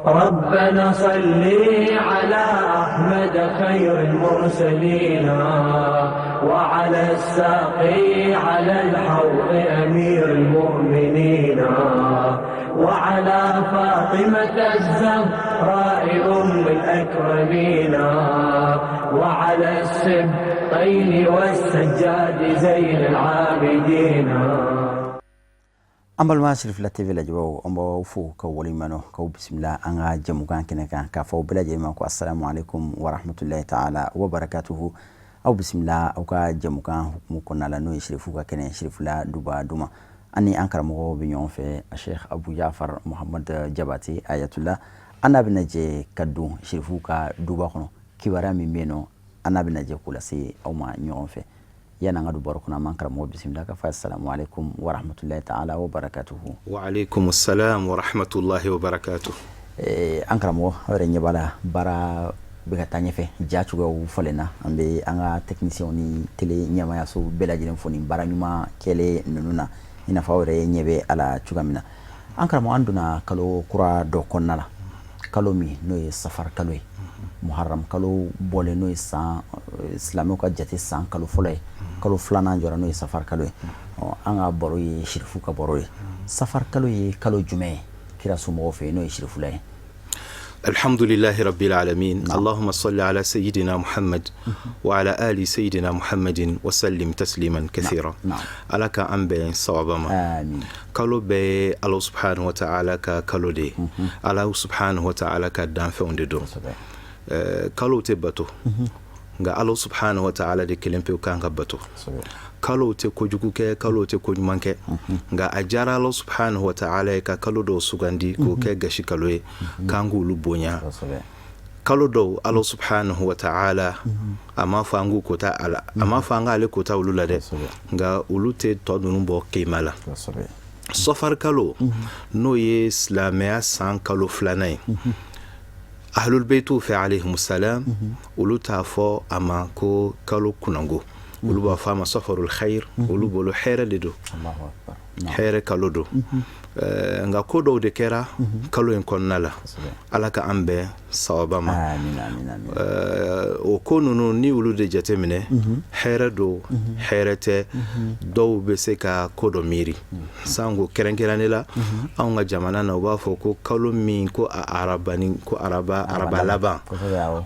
ربنا صل على أحمد خير المرسلين وعلى الساقي على الحوض أمير المؤمنين وعلى فاطمة الزهراء أم الأكرمين وعلى السبطين والسجاد زين العابدين. ambal masir fla tv la jawo ambo fu ka wali mano ka bismillah anga jamu kan kinaka ka fa bala jema ko assalamu alaikum wa rahmatullahi ta'ala wa barakatuhu aw bismillah aw ka jamu kan hukumu kunna la no shirifu ka kene shirifu la duba duma ani ankara mo bi nyon fe Sheikh Abu Ja'far Muhammad Jabati ayatullah anabina je kaddu shirifu ka duba kono kibara mi meno anabina je kula si aw ma nyon fe yana ngadu barakuna mankara mo bismillah ka fa assalamu alaikum wa rahmatullahi ta'ala wa barakatuhu. Wa alaikum assalam wa rahmatullahi wa barakatuh. Ankara mo hore nyabala bara bega tanyefe jachuga u folena ambe anga technicien ni tele nyama ya so belajine foni bara nyuma kele nununa ina fawre nyebe ala chugamina. Ankara mo anduna kalo kura do konnala kalo mi no safar kalo muharram kalo bole no sa islamo ka jati san kalo folay kalo flana jora no safar kalo anga boro yi shirfu ka boro safar kalo yi kalo jume kira sumo fe no shirfu lay. Alhamdulillahi rabbil alamin. Allahumma salli ala sayyidina Muhammad wa ala ali sayyidina Muhammadin wa sallim tasliman kathira. Alaka ambe sawabama. Amin. Kalo be Allah subhanahu wa ta'ala ka kalo de. Allah subhanahu wa ta'ala ka danfe onde do. Kalo te bato nga Allah subhanahu wa ta'ala de kelempe ukanga bato kalo te kojugu ke kalo te kojumanke nga ajara Allah subhanahu wa ta'ala ka kalo do sugandi ko ke gashi kalo e kangu lubonya kalo do Allah subhanahu wa ta'ala ama fangu kota ala ama fanga ale kota ululade nga ulute todunu bo kemala safar kalo no ye islamia san kalo flanay ahlul baytu fi alayhim assalam ulu tafo ama ko kalo kunango ulu ba fama safarul khair ulu bolo khaira lido Allahu akbar khaira kalo do nga kodo de kera kalo en konnala alaka ambe sawabama amin amin amin o konunu ni ulu de jatemine khaira do khairate do be se ka kodo miri sango kerenkeranela anga jamana na ba fo ko kalo min ko arabani ko araba laba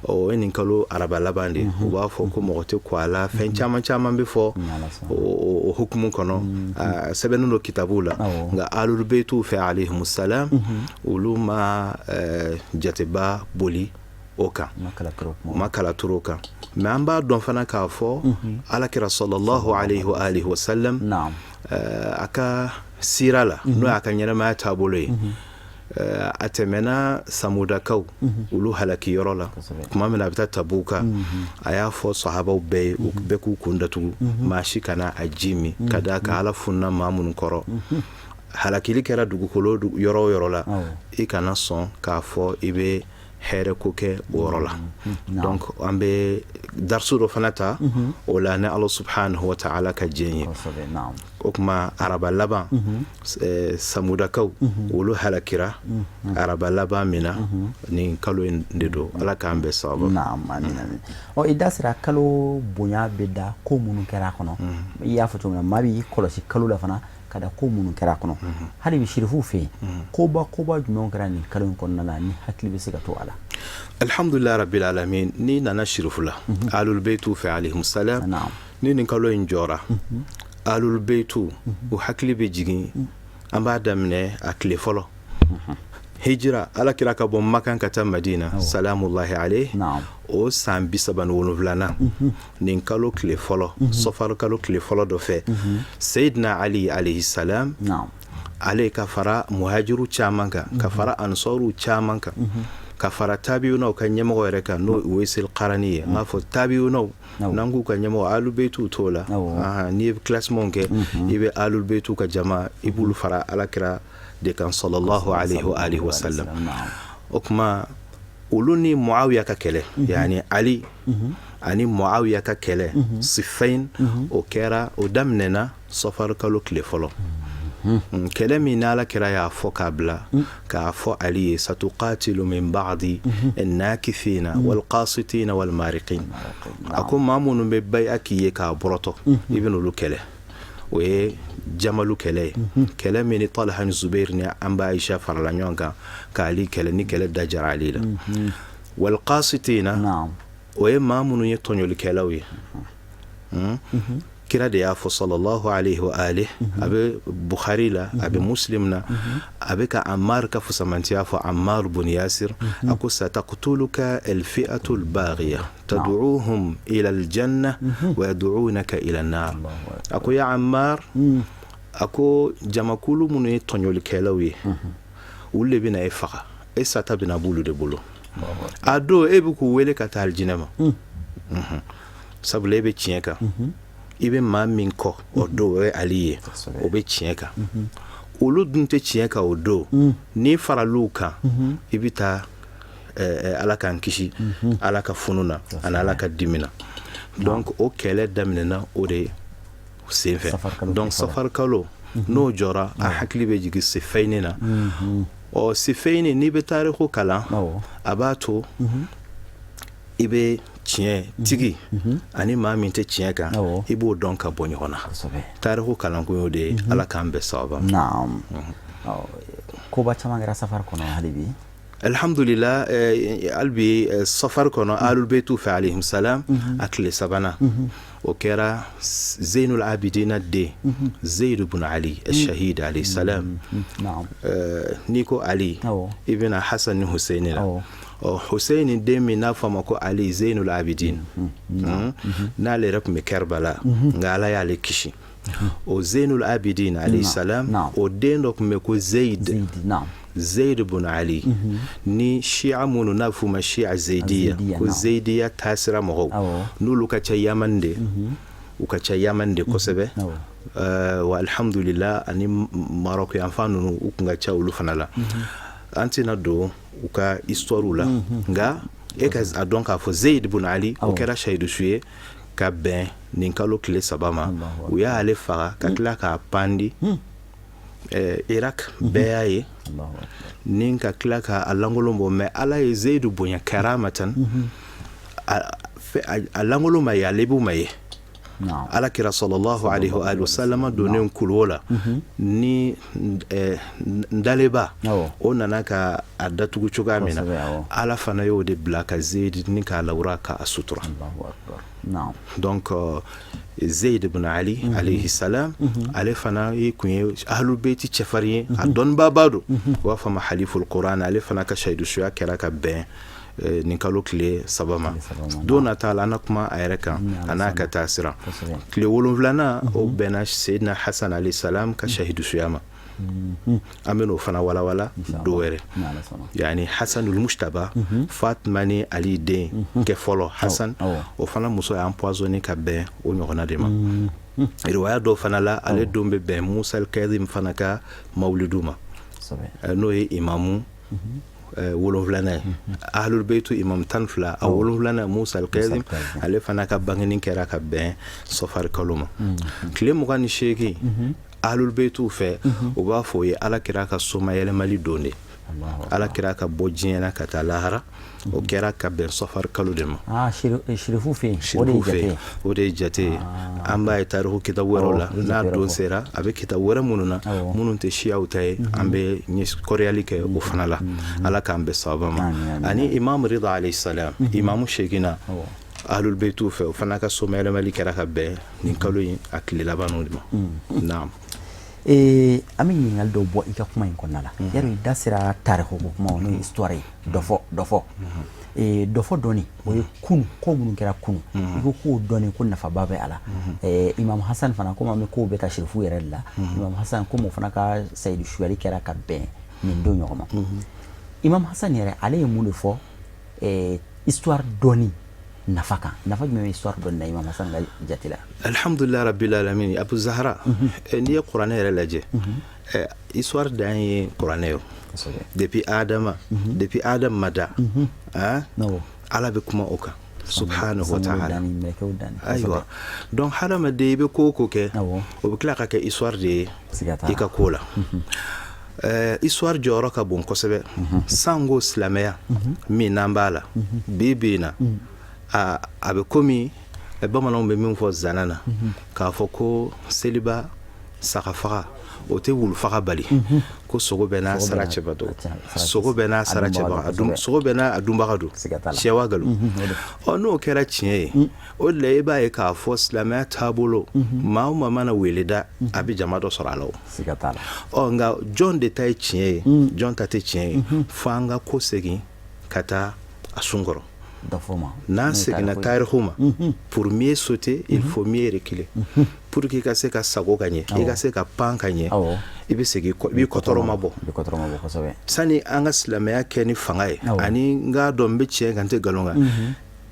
o enin kalo araba labande o ba fo ko mogote ko ala fen chama be fo o hukumu kono sebenu no kitabula nga alul baytu fi alayhim assalam uluma jateba boli oka makala turoka mamba don fana ka fo ala kira sallallahu alayhi wa alihi wa sallam aka sirala no aka nyana ma tabole atemena samudakau ulu halaki yorola kuma mena bita tabuka aya fo sahaba be ku kundatu mashikana ajimi kada ka ala funna mamun koro halakili kera dugu kolo yorola ikana son ka fo ibe here koke worola donc ambe darsu do fanata wala ne Allah subhanahu wa ta'ala ka jenye okuma araba laba samudakau wulu halakira araba laba mina ni kalo ndedo ala ka ambe sabo na'am amin o idasira kalo bonya beda ko munu kera kono ya foto na mabi kolosi kalo la fana kada ko munu kera kono hali bi shirifu fe ko ba junon kera ni kalon kono na ni hakli bi siga to ala alhamdulillah rabbil alamin ni nana shirifu la alul baytu fi alayhim assalam ni kalo injora alul baytu o hakli bi jigi amba damne akle folo hijra ala kira ka bon makan kata madina salamullahi alayhi o sambi saban wonulana nin kalo kle folo safar kalo kle folo do fe sayyidina ali alayhi salam alayka fara muhajiru chamanka ka fara ansaru chamanka ka fara tabiuna kan nyamo reka no wesil qaraniye ngafo tabiuna nangu kan nyamo alul baytu tola ni classement ke ibe alul baytu ka jama ibul fara ala kira de kan sallallahu alayhi wa alihi wa sallam okma uluni muawiya ka kele yani ali ani muawiya ka kele sifain o kera o damnena safar kalo kle folo kɛlɛ min n'ala kira y'a fɔ k'a bila k'a fɔ ali ye satuqatilu min ba'di annakithina walqasitina walmariqin a ko maa minnu bɛ baya k'i ye k'a bɔrɔtɔ i bɛn'olu kɛlɛ o ye jamalu kɛlɛ ye kɛlɛ min ni Talha ni Zubair ni an b'a Aisha farala ɲɔgɔn kan k'ali kɛlɛ ni kɛlɛ dajara ali la walqasitina o ye maa minnu ye tɔɲɔlikɛlaw ye kira de y'a fɔ sallallahu alayhi wa alihi a bɛ Bukhari la a bɛ Muslim na a bɛ ka Ammar ka fusamantiya fɔ Ammar bun Yasir a ko sataqtuluka al-fi'atu al-baghiya tad'uuhum ila al-janna wa yad'uunaka ila an-nar a ko ya Ammar a ko jamakulu minnu ye tɔɲɔlikɛlaw ye olu de bɛna e faga e sata bɛna b'olu de bolo a don e bɛ k'u wele ka taa alijinɛ ma sabula e bɛ tiɲɛ kan i bɛ maa min kɔ o don o ye ali ye o bɛ tiɲɛ kan olu dun tɛ tiɲɛ kan o don n'i faral'u kan i bɛ taa ala k'an kisi ala ka funu na ani ala ka dimi na donc o kɛlɛ daminɛna o de senfɛ donc safar kalo n'o jɔra a hakili bɛ jigin Sifɛyini na ɔ Sifɛyini n'i bɛ tariku kalan a b'a to i bɛ tiɲɛ tigi ani maa min tɛ tiɲɛ kan i b'o dɔn ka bɔ ɲɔgɔn na tariku kalankun y'o de ye ala k'an bɛɛ sababa koba caman kɛra safari kɔnɔ hali bi alhamdulillah albi safar kɔnɔ alul beitu fɛ alayhim salam a tile sabanan o kɛra Zainul Abidina den Zaid ibn Ali al-Shahid alayhi salam ni ko Ali i bɛna Hasan ni Husaini la Husaini den min n'a fɔ a ma ko Ali Zainul Abidin n'ale yɛrɛ tun bɛ Karbala nka ala y'ale kisi o Zainul Abidin alayhi salam o den dɔ tun bɛ ko Zaid ibn Ali ni Shia minnu n'a f'u ma Shia Zaidiya ko Zaidiya taasira mɔgɔw n'olu ka ca Yaman de u ka ca Yaman de kosɛbɛ wa alhamdulillah ani Maroc yanfan ninnu u kun ka ca olu fana la an tɛna don u ka histoire la nka e ka a dɔn k'a fɔ Zaid ibn Ali o kɛra shahidu su ye ka bɛn nin kalo tile 3 ma u y'ale faga ka tila k'a pandi Iraq bɛɛ y'a ye ni ka tila k'a lankolon bɔ mais ala ye Zaid bonya karamatan a lankolon ma ye ale b'u ma ye ala kira sallallahu alayhi wa sallam donnen kulo la ni ndaleba o nana ka a datugu cogoya min na ala fana y'o de bila ka Zaid ni k'a lawura k'a sutura donc Zaid ibn Ali alayhi salam ale fana ye kun ye ahlul beiti cɛfarin ye a dɔnnibaa don u b'a fɔ ma haliful Quran ale fana ka shahidu suya kɛra ka bɛn nin kalo tile 3 ma don nata la an kuma a yɛrɛ kan a n'a ka taasira tile 7nan o bɛnna Seydina Hasan alayhi salam ka shahidu suya ma an bɛn'o fana walawala do wɛrɛ yani Hasanul Mujtaba Fatima ni Ali den kɛ fɔlɔ Hasan o fana muso y'an empoisonné ka bɛn o ɲɔgɔnna de ma riwaya dɔ fana la ale don bɛ bɛn Musa al-Kadhim fana ka mawlidu ma n'o ye imamu 7nan ahlul beitu imam 12 a 7nan Musa al-Kadhim ale fana ka bangeni kɛra ka bɛn safar kalo ma tile 28 ahlul beitu fɛ u b'a fɔ ye ala kira ka soma yɛlɛmali don de ala kira ka bɔ diɲɛ na ka taa lahara o kɛra ka bɛn safar kalo de ma shirifu fɛ o de ye jate an b'a ye tariku kitabu wɛrɛw la n'a don sera a bɛ kitabu wɛrɛ minnu na minnu tɛ siyaw ta ye an bɛ kɔrɔyali kɛ o fana la ala k'an bɛn sababa ma ani imam Rida alayhi salam imamu segina ahlul beitu fɛ o fana ka soma yɛlɛmali kɛra ka bɛn nin kalo in a tile labanw de ma naam an bɛ ɲininkali dɔw bɔ i ka kuma in kɔnɔna la yari i da sera tariku ko kuma n'o ye histoire ye dɔ fɔ dɔɔni o ye kunu ko minnu kɛra kunu i ko k'o dɔɔni ko nafaba bɛ a la Imam Hasan fana komi an bɛ kow bɛ ta sherifu yɛrɛ de la Imam Hasan komi o fana ka sayidu suyali kɛra ka bɛn nin don ɲɔgɔn ma Imam Hasan yɛrɛ ale ye mun de fɔ histoire dɔɔni nafa kan nafa jumɛn bɛ histoire dɔɔni na Imam Hasan ka jate la alhamdulillah rabbil alamin Abu Zahra n'i ye kuranɛ yɛrɛ lajɛ histoire dan ye kuranɛ ye depuis Adam ma da ala bɛ kuma o kan subhanahu wa ta'ala. Aywa donc hadamaden i bɛ ko o ko kɛ o bɛ tila ka kɛ histoire de ye i ka ko la. Histoire jɔyɔrɔ ka bon kosɛbɛ. Sango silamɛya min n'an b'a la bi bi in na a bɛ komi bamananw bɛ min fɔ zana na k'a fɔ ko seliba sagafaga o tɛ wulufaga bali ko sogo bɛɛ n'a sara cɛba don, sogo bɛɛ n'a sara cɛba, sogo bɛɛ n'a dunbaga don, sɛwa galon. N'o kɛra tiɲɛ ye o de la i b'a ye k'a fɔ silamɛya taabolo maa o maa mana weleda a bɛ jama dɔ sɔrɔ a la o. Nka jɔn de ta ye tiɲɛ ye jɔn ta tɛ tiɲɛ ye fo an ka ko segin ka taa a sun kɔrɔ. N'an seginna tarihu ma pour mieux sauter il faut mieux reculer. Pour que i ka se ka sago ka ɲɛ i ka se ka pan ka ɲɛ i bɛ segin i b'i kɔtɔrɔma bɔ sani an ka silamɛya kɛ ni fanga ye ani n k'a dɔn n bɛ tiɲɛ kan n tɛ nkalon kan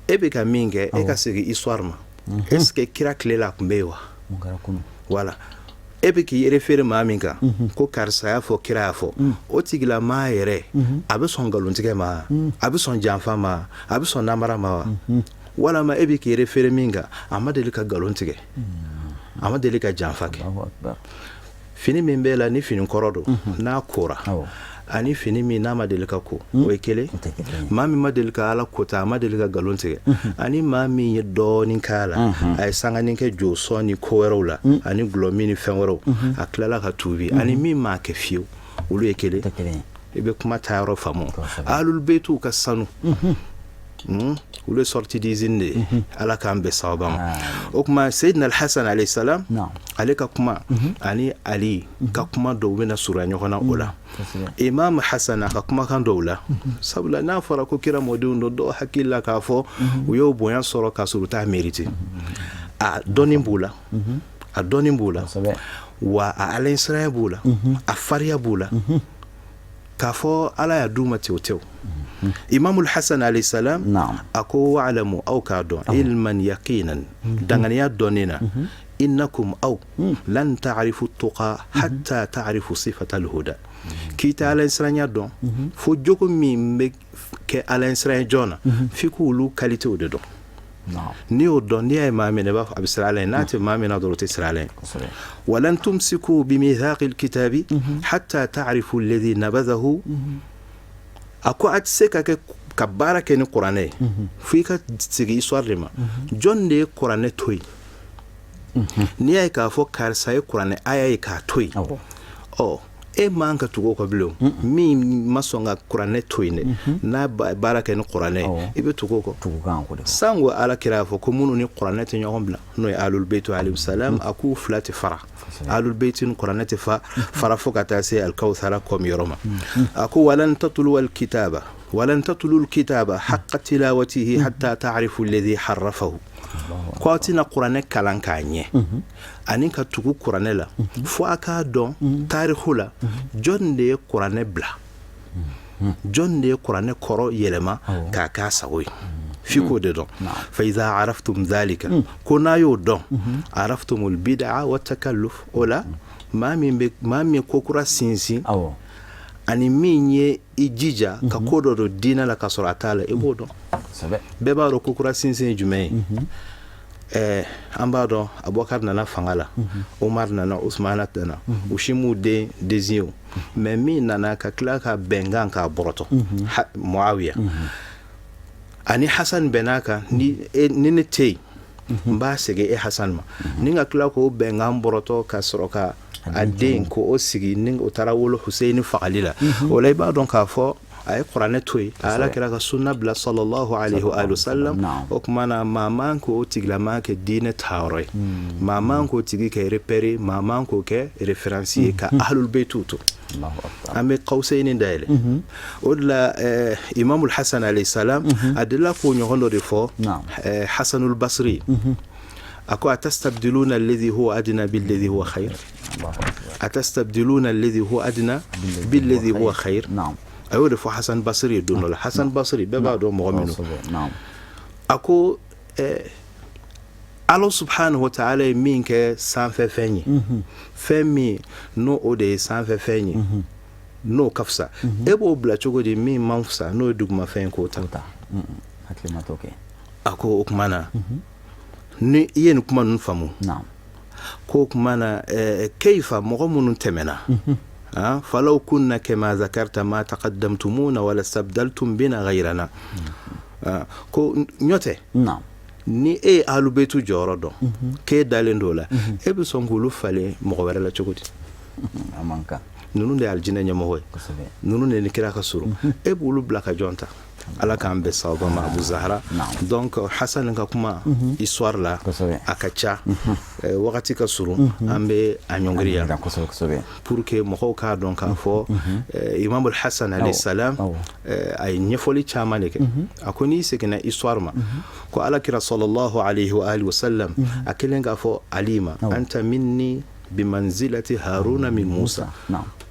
e bɛ ka min kɛ e ka segin histoire ma est ce que kira tile la a tun bɛ yen wa voilà e bɛ k'i référer maa min kan ko karisa y'a fɔ kira y'a fɔ o tigilamaa yɛrɛ a bɛ sɔn nkalontigɛ ma a bɛ sɔn janfa ma a bɛ sɔn namara ma wa walama e bɛ k'i référer min kan a ma deli ka nkalon tigɛ a ma deli ka janfa kɛ fini min bɛ la ni fini kɔrɔ don n'a kora ani fini min n'a ma deli ka ko o ye kelen maa min ma deli ka ala kota a ma deli ka nkalon tigɛ ani maa min ye dɔɔnin k'a la a ye sanganin kɛ jo sɔn ni ko wɛrɛw la ani gulɔmin ni fɛn wɛrɛw a tilala ka tuubi ani min m'a kɛ fiyewu olu ye kelen i bɛ kuma taa yɔrɔ faamu ahlul beytu ka sanu olu ye sorti d'usine de ye ala k'an bɛɛ sababa ma o kuma Seydina Al-Hasan alayhi salam ale ka kuma ani Ali ka kuma dɔw bɛna surunya ɲɔgɔn na o la Imam Hasan a ka kumakan dɔw la sabula n'a fɔra ko kira mɔdenw don dɔw hakili la k'a fɔ u y'o bonya sɔrɔ k'a sɔrɔ u t'a mérité a dɔnni b'u la a dɔnni b'u la wa a alansiraya b'u la a fariya b'u la k'a fɔ ala y'a d'u ma tew tew Imamul Hasan alayhi salam a ko wa'lamu aw k'a dɔn ilman yaqinan danganiya dɔnnina innakum aw lan ta'rifu tuqa hatta ta'rifu sifatal huda k'i tɛ alansiranya dɔn fo jogo min bɛ kɛ alansiranya jɔn na f'i k'olu qualitéw de dɔn ni y'o dɔn n'i y'a ye maa min na i b'a fɔ a bɛ sira ala ye n'a tɛ maa min na dɔrɔn o tɛ sira ala ye walan tumsiku bimithaqil kitabi hatta ta'rifu alladhi nabadhahu a ko a tɛ se ka kɛ ka baara kɛ ni kuranɛ ye fo i ka sigi histoire de ma jɔn de ye kuranɛ to yen n'i y'a ye k'a fɔ karisa ye kuranɛ aya ye k'a to yen e man ka tugu o kɔ bilen min ma sɔn ka kuranɛ to yen dɛ n'a baara kɛ ni kuranɛ i bɛ tugu o kɔ sango ala kira y'a fɔ ko minnu ni kuranɛ tɛ ɲɔgɔn bila n'o ye ahlul beytu alayhi salam a k'u fila tɛ fara ahlul beyti ni kuranɛ tɛ fara fo ka taa se alkawthara kɔmi yɔrɔ ma a ko walan tatlu alkitaba walan tatlu alkitaba haqqa tilawatihi hatta ta'rifu alladhi harrafahu ko aw tɛna kuranɛ kalan k'a ɲɛ ani ka tugu kuranɛ la fo a k'a dɔn tarihu la jɔn de ye kuranɛ bila jɔn de ye kuranɛ kɔrɔ yɛlɛma k'a k'a sago ye f'i k'o de dɔn fa iza araftum dhalika ko n'a y'o dɔn araftumul bid'a wa takalluf o la maa min ye ko kura sinsin ani min ye i jija ka ko dɔ don diinɛ la ka sɔrɔ a t'a la i b'o dɔn bɛɛ b'a dɔn ko kura sinsin ye jumɛn ye an b'a dɔn Abubakar nana fanga la Umar nana Usmana nana u si m'u den désigné mais min nana ka tila ka bɛnkan k'a bɔrɔtɔ Muawiya ani Hasan bɛn'a kan ni ne tɛ yen n b'a segin e Hasan ma ni ka tila k'o bɛnkan bɔrɔtɔ ka sɔrɔ ka a den ko o sigi ni o taara wolo Huseini fagali la o la i b'a dɔn k'a fɔ a ye kuranɛ to yen a ala kira ka sunna bila sallallahu alayhi wa sallam o kuma na maa man k'o tigilama kɛ diinɛ taayɔrɔ ye maa man k'o tigi kɛ repère maa man k'o kɛ référence ye ka ahlul beytu to an bɛ Qawsayni dayɛlɛ o de la Imamul Hasan alayhi salam a delila k'o ɲɔgɔn dɔ de fɔ Hasanul Basri a ko atastabdiluna alladhi huwa adna billadhi huwa khair atastabdiluna alladhi huwa adna billadhi huwa khair a y'o de fɔ Hasan Basri ye don dɔ la Hasan Basri bɛɛ b'a dɔn mɔgɔ min don a ko Allah subhanahu wa ta'ala ye min kɛ sanfɛ fɛn ye fɛn min n'o o de ye sanfɛ fɛn ye n'o ka fisa e b'o bila cogo di min man fisa n'o ye duguma fɛn ye k'o ta ako o kumana ni iye ni kuma nun famu ko kumana kayfa mɔgɔ minnu tɛmɛna falaw kunna kama zakarta ma taqaddamtumuna wala stabdaltum bina ghayrana ko nyote ni alubetu jɔyɔrɔ dɔn k'e dalen dɔ la e bɛ sɔn k'olu falen mɔgɔ wɛrɛ la cogo di ninnu de ye aljinɛ ɲɛmɔgɔ ye ninnu de ni kira ka surun e b'olu bila ka jɔn ta ala k'an bɛ sababa ma Abu Zahra donc Hasan ka kuma histoire la a ka ca wagati ka surun an bɛ a ɲɔngiriya pour que mɔgɔw k'a dɔn k'a fɔ Imam al-Hasan alayhi salam a ye ɲɛfɔli caman de kɛ a ko n'i seginna histoire ma ko alakira sallallahu alayhi wa alihi wa sallam a kelen k'a fɔ Ali ma anta minni bimanzilati Haruna min Musa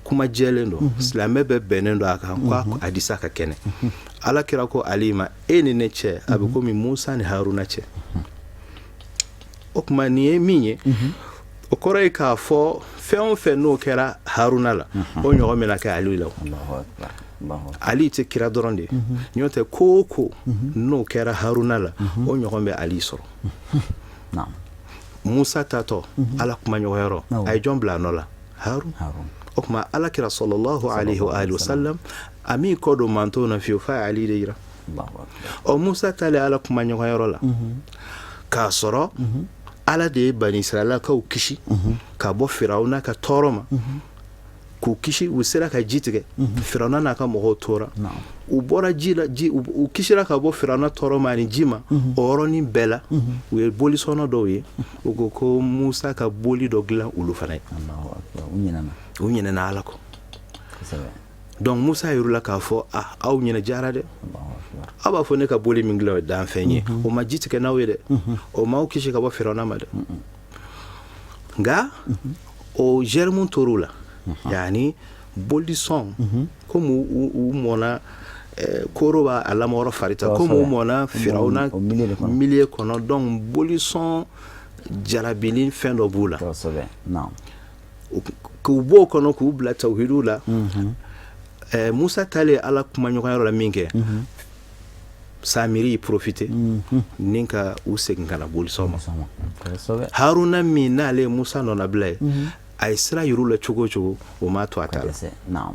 kuma jɛlen don silamɛ bɛ bɛnnen don a kan ko a disa ka kɛnɛ ala kira ko Ali ma e ni ne cɛ a bɛ komi Musa ni Haruna cɛ o kuma nin ye min ye o kɔrɔ ye k'a fɔ fɛn o fɛn n'o kɛra Haruna la o ɲɔgɔn bɛna kɛ Ali la Ali tɛ kira dɔrɔn de n'o tɛ ko o ko n'o kɛra Haruna la o ɲɔgɔn bɛ Ali sɔrɔ Musa tatɔ ala kuma ɲɔgɔnyɔrɔ a ye jɔn bila a nɔ la Harun o kuma alakira sallallahu alayhi wa alihi wa sallam a min kɔ don manto na fiyewu f'a ye Ali de yira o Musa taalen ala kuma ɲɔgɔnyɔrɔ la k'a sɔrɔ ala de ye Bani Israɛlakaw kisi ka bɔ Firawuna ka tɔɔrɔ ma k'u kisi u sera ka ji tigɛ Firawuna n'a ka mɔgɔw tora u bɔra ji la u kisira ka bɔ Firawuna tɔɔrɔ ma ani ji ma o yɔrɔnin bɛɛ la u ye bolisɔnɔ dɔw ye u ko ko Musa ka boli dɔ dilan olu fana ye u ɲinɛna ala kɔ donc Musa yirula k'a fɔ aw ɲinɛ jara dɛ aw b'a fɔ ne ka boli min dilan o ye danfɛn ye o ma ji tigɛ n'aw ye dɛ o m'aw kisi ka bɔ Firawuna ma dɛ nka o germu tor'u la yani bolisɔn comme u mɔna koro b'a a lamɔyɔrɔ farita comme u mɔna Firawuna milieu kɔnɔ donc bolisɔn jarabili fɛn dɔ b'u la k'u b'o kɔnɔ k'u bila tawhidu la Musa taalen ala kuma ɲɔgɔnyɔrɔ la min kɛ Samiri profite ni ka u segin ka na bolisɔn ma Haruna min n'ale Musa nɔnabila ye a ye sira yir'u la cogo o cogo o m'a to a ta la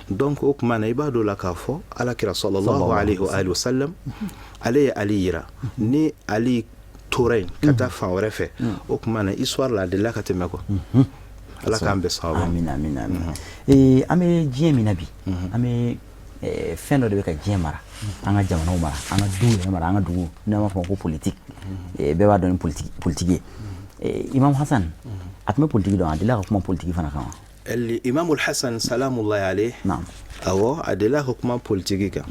donc o kuma na i b'a dɔn la k'a fɔ alakira sallallahu alayhi wa alihi wa sallam ale ye Ali yira ni Ali tora yen ka taa fan wɛrɛ fɛ o kuma na histoire la a delila ka tɛmɛ kɔ ala k'an bɛ sababa amin amin amin an bɛ diɲɛ min na bi an bɛ fɛn dɔ de bɛ ka diɲɛ mara an ka jamanaw mara an ka duw yɛrɛ mara an ka dugu n'an b'a fɔ ko politique bɛɛ b'a dɔn ni politique ye Imam Hasan a tun bɛ politique dɔn a delila ka kuma politique fana kan wa Imam al-Hasan salamullahi alayhi awɔ a delila ka kuma politique kan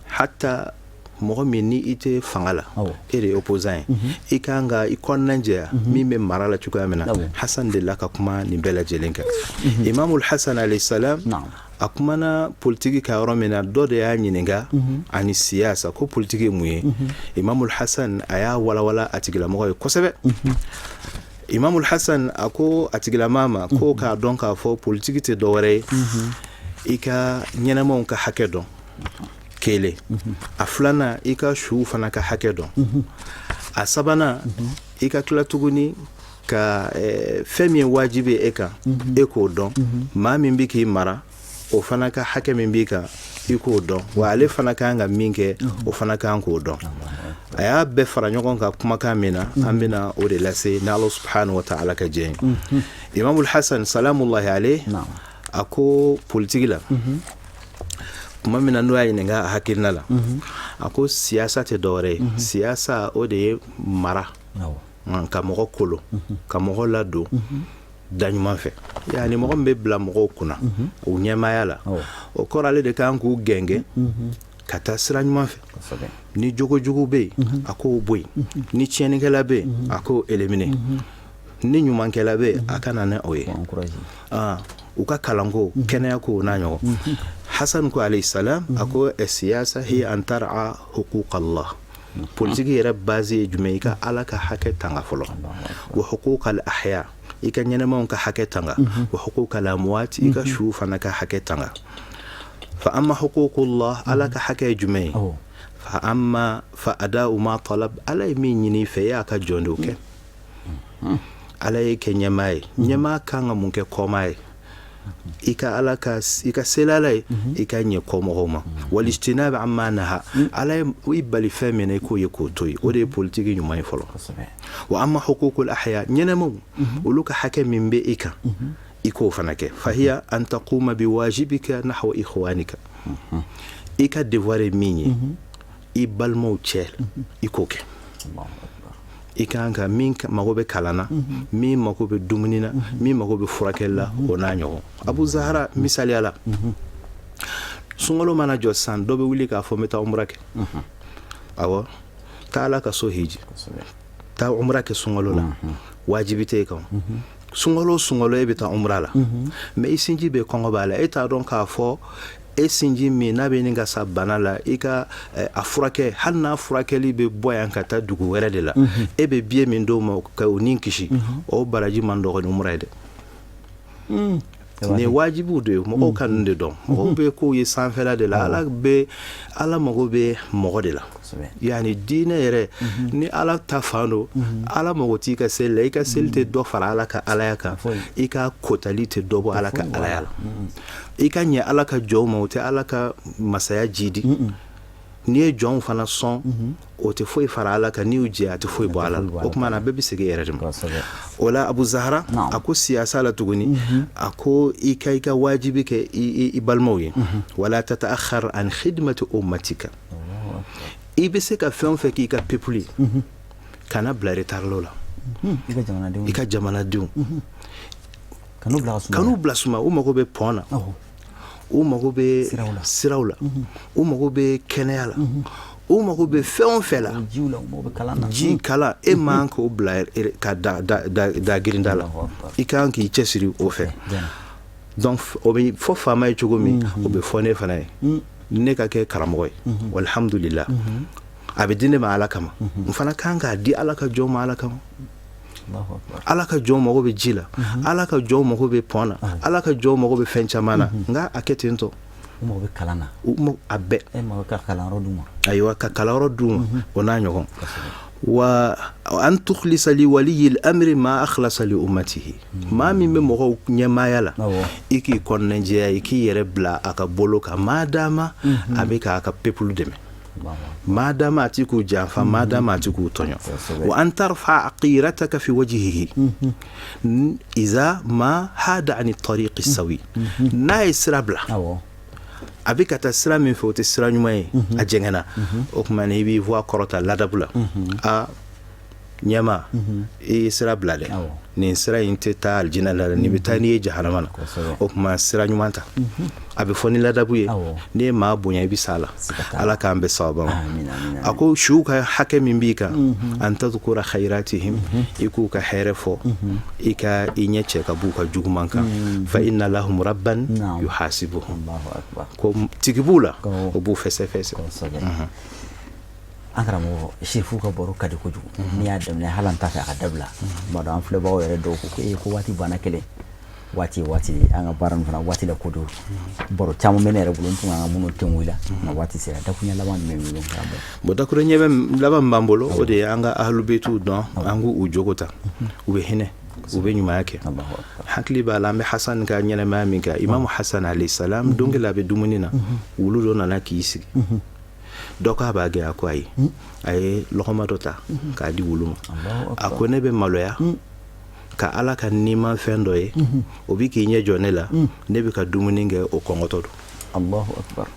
hatta mɔgɔ min ni i tɛ fanga la e de ye opposant ye i kan ka i kɔnɔna jɛya min bɛ mara la cogoya min na Hasan delila ka kuma nin bɛɛ lajɛlen kan Imam al-Hasan alayhi salam a kumana politique ka yɔrɔ min na dɔ de y'a ɲininka ani siyasa ko politique ye mun ye Imam al-Hasan a y'a walawala a tigilamɔgɔ ye kosɛbɛ Imam al-Hasan a ko a tigilamaa ma ko k'a dɔn k'a fɔ politique tɛ dɔwɛrɛ ye i ka ɲɛnamaw ka hakɛ dɔn kelen a filanan i ka suw fana ka hakɛ dɔn a sabanan i ka tila tuguni ka fɛn min ye wajibi ye e kan e k'o dɔn maa min bɛ k'i mara o fana ka hakɛ min b'i kan i k'o dɔn wa ale fana kan ka min kɛ o fana kan k'o dɔn a y'a bɛɛ fara ɲɔgɔn kan kumakan min na an bɛna o de lase ni Ala subhanahu wa ta'ala ka jɛ ye Imam al-Hasan salamullahi alayhi a ko politique la kuma min na n'o y'a ɲininka a hakilina la a ko siyasa tɛ dɔwɛrɛ ye siyasa o de ye mara ka mɔgɔ kolo ka mɔgɔ ladon da ɲuman fɛ yani mɔgɔ min bɛ bila mɔgɔw kunna u ɲɛmaya la o kɔrɔ ale de kan k'u gɛngɛ ka taa sira ɲuman fɛ ni jogojugu bɛ yen a k'o bɔ yen ni tiɲɛnikɛla bɛ yen a k'o éliminer ni ɲumankɛla bɛ yen a ka na ni o ye u ka kalanko kɛnɛyako n'a ɲɔgɔn Hasan ko alayhi salam a ko siyasa hiya an tar'a huquq Allah politique yɛrɛ base ye jumɛn i ka ala ka hakɛ tanga fɔlɔ wa huquq al-ahya i ka ɲɛnɛmaw ka hakɛ tanga wa huquq al-amwat i ka suw fana ka hakɛ tanga fa amma huquq Allah ala ka hakɛ ye jumɛn ye fa ada'u ma talab ala min yini fe ya ka jondo ke ala ke nyamaye nyama kanga munke komaye ika alaka ika selalay ika nye komoroma walistinab amma naha ala ibali femene ko yekotoy ode politique nyuma folo wa amma huququl ahya nyenamo uluka hakem mimbe ika iko fanake fahiya an taquma biwajibika nahwa ikhwanika ika devoir minyi ibalmo chel ikoke ikanka min magobe kalana min magobe dumunina min magobe furakella onanyo Abu Zahra misali ala sungolo mana jo san dobe wuli ka fo meta umrake awo kala ka so hiji ta umrake sungolo la wajibite kan sungolo e beta umrala me isinji be kongo bala eta don ka fo esinji mi na be ninga sabana la ika afurake halna furakeli be boyan kata dugu were de la ebe bie min do ma ka unin kishi o baraji man do ko umrede ne wajibu de mo kan de don o be ko ye sanfela de la ala be ala mo be mo de la yani dine yere ni ala tafano ala mo ti ka sele ka selte do fara ala ka ala ka ika kotalite do bo ala ka ala ika nya ala ka joma o te ala ka masaya jidi ni jon fana son o te foi fara ala ka ni uje ate foi bo ala o kuma na bebi sege yere dem wala Abu Zahra ako siyasa la tuguni ako ika wajibi ke ibalmoyi wala tataakhar an khidmati ummatika ibese ka fen fe ki ka pepuli kana blare tarlola ika jamana dun kanu blasuma o mago be pona o mago be sirawla o mago be kenela o mago be fen fela ji kala e manko blare ka da girindala ika ki chesiri o fe donc o be fo fama e chogomi o be fone fana ne ka ke karamoy walhamdulillah abidine ma alakama mfana kanga di alaka joma alakama alaka joma go be jila alaka joma go be pona alaka joma go be fenchamana nga aketento mo be kalana mo abbe mo ka kalaro duma aywa ka kalaro duma onanyo ko wa an tukhlisa li wali al-amri ma akhlasa li ummatihi ma min me mo nyama yala iki konnenje iki yere bla aka boloka madama abika aka pepulu deme madama atiku jafa madama atiku tonyo wa an tarfa aqirataka fi wajhihi iza ma hada an at-tariq as-sawi na israbla abika tasra min fo tasra nyumay a jengana o kuma ne bi voix korota ladabula a nyama e sira blade ni sira inte ta aljina la ni bitani jahannama o kuma sira nyumanta abi foni ladabuye ne ma bonya bi sala ala ka ambe sawaba ako shuka hakemi mbika anta zukura khairatihim iku ka herefo ika inyeche ka buka jugumanka fa inna lahum rabban yuhasibuhum Allahu akbar ko tikibula o bu fese akara mo shefu ka boro kadi ko jugu ni adam ne halanta ka dabla bado an fle bawo yere do ko wati bana kele wati anga baran fana wati la kodo boro chamo menere bulon tun anga muno temwila na wati sera da kunya laban me mi ngamba bo dakuro nyebe laban mbambolo o de anga ahlu betu don angu ujogota ube hine ube nyuma yake hakli ba la me hasan ka nyene mami ka imam hasan alayhi salam dongela be dumunina wuludo na kisi doka bage akwai ay lokoma dota ka di wuluma akone be maloya ka ala ka nima fendoye obi ki nye jonela nebi ka dumuninge o kongotodo Allahu akbar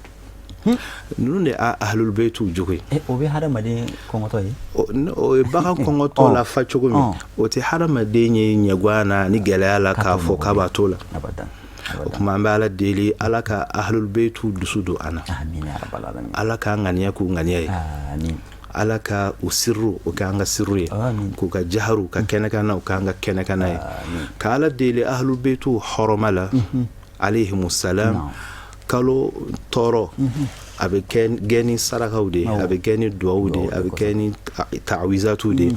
nunde ahlul baytu jogi obi hadamade kongotoye o baka kongoto la fa chogomi o ti hadamade nye nyagwana ni gelala ka fo kabatola abadan kuma mbala deli ala ka ahlul baytu dusudo ana amin ya rabbal alamin ala ka ngania ku ngania amin ala ka usirru o kanga sirru ku ka jaharu ka kenakana o kanga kenakana ka ala deli ahlul baytu horomala alayhimus salam kalo toro abe geni sarakaude abe geni duaude abe geni ta'wizatude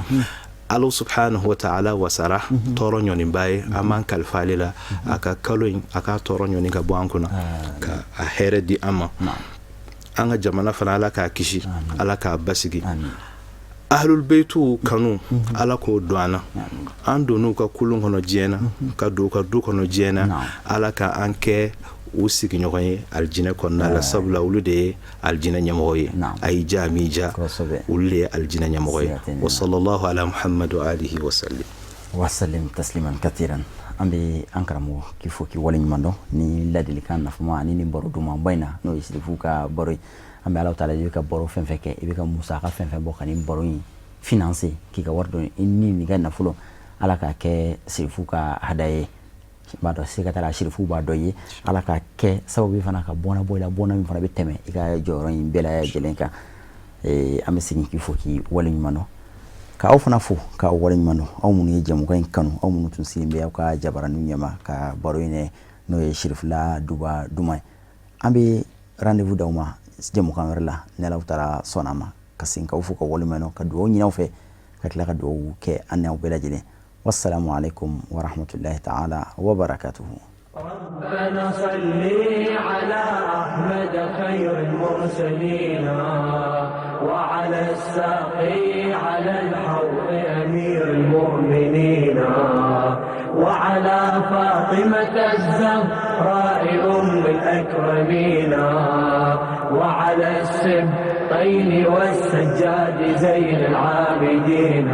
Allah subhanahu wa ta'ala wasara toro nyoni baye aman kalfalila aka kalo aka toro nyoni ka bwankuna ka ahere di ama anga jamana fana ala ka kishi ala ka basigi ahlul beitu kanu ala ko doana ando no ka kulun hono jena ka du kono jena ala ka anke usiki nyokoye aljina konna la sabla ulude aljina nyamoye ay jamija ulle aljina nyamoye wa sallallahu ala muhammad wa alihi wa sallim tasliman katiran ambe ankaramo kifo ki wala nyumando ni ladili kan nafuma ni boro duma bayna no isifu ka boro ambe Allah taala ka boro fenfeke ibe ka musa ka fenfe bokani boro financer ki ka wardo ni ga nafulo ala ka ke sifu ka hadaye bado sikatara shirifu ba doyi ala ka ke sababu fana ka bona mi fana be teme ika joro yin bela jelenka ambe sigi kifo ki wala nyumano ka aw fana fo ka wala nyumano aw mun ye jamu kan kanu aw mun tun simbe ka jabaranu nyama ka baro ine no ye shirifla duma ambe rendez-vous dawma jamu kan rela ne law tara sonama kasin ka fo ka wala nyumano ka do nyinaw fe ka kala ka do ke annaw bela jelen والسلام عليكم ورحمة الله تعالى وبركاته. ربنا صل على أحمد خير المرسلين وعلى الساقي على الحوض أمير المؤمنين وعلى فاطمة الزهراء أم الأكرمين وعلى السبطين والسجاد زين العابدين